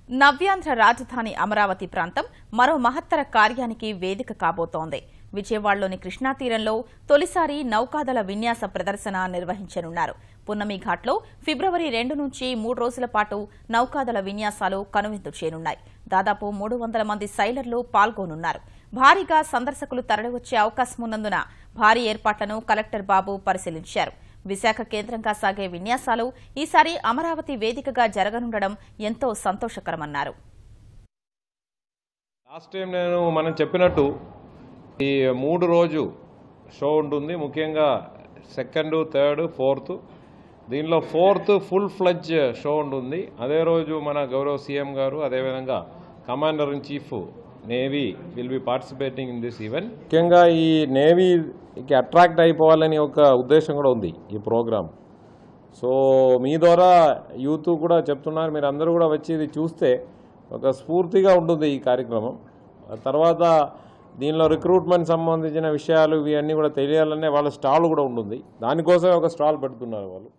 నవ్యాంధ్ర రాజధాని అమరావతి ప్రాంతం మరో మహత్తర కార్యానికి వేదిక కాబోతోంది. విజయవాడలోని కృష్ణా తీరంలో తొలిసారి నౌకాదళ విన్యాస ప్రదర్శన నిర్వహించనున్నారు. పున్నమి ఘాట్లో ఫిబ్రవరి 2 నుంచి 3 రోజుల పాటు నౌకాదళ విన్యాసాలు కనువిందు చేయనున్నాయి. దాదాపు 300 మంది సైలర్లు పాల్గొనున్నారు. భారీగా సందర్శకులు తరలివచ్చే అవకాశం ఉన్నందున భారీ ఏర్పాట్లను కలెక్టర్ బాబు పరిశీలించారు. విశాఖ కేంద్రంగా సాగే విన్యాసాలు ఈసారి అమరావతి వేదికగా జరగనుండడం ఎంతో సంతోషకరమన్నారు. లాస్ట్ టైం మనం చెప్పినట్టు ఈ 3 రోజు షో ఉంటుంది. ముఖ్యంగా 2nd, 3rd, 4th. దీనిలో 4th ఫుల్ ఫ్లెడ్జ్ షో ఉంటుంది. అదే రోజు మన గౌరవ సీఎం గారు అదేవిధంగా commander in chief navy will be participating in this event. ముఖ్యంగా ఈ నేవీకి అట్రాక్ట్ అయిపోవాలని ఒక ఉద్దేశం కూడా ఉంది ఈ ప్రోగ్రామ్. సో మీ ద్వారా యూత్ కూడా చెప్తున్నారు, మీరు అందరూ కూడా వచ్చి ఇది చూస్తే ఒక స్ఫూర్తిగా ఉంటుంది ఈ కార్యక్రమం. తర్వాత దీనిలో రిక్రూట్మెంట్ సంబంధించిన విషయాలు ఇవన్నీ కూడా తెలియాలనే వాళ్ళ స్టాల్ కూడా ఉంటుంది. దానికోసమే ఒక స్టాల్ పెడుతున్నారు వాళ్ళు.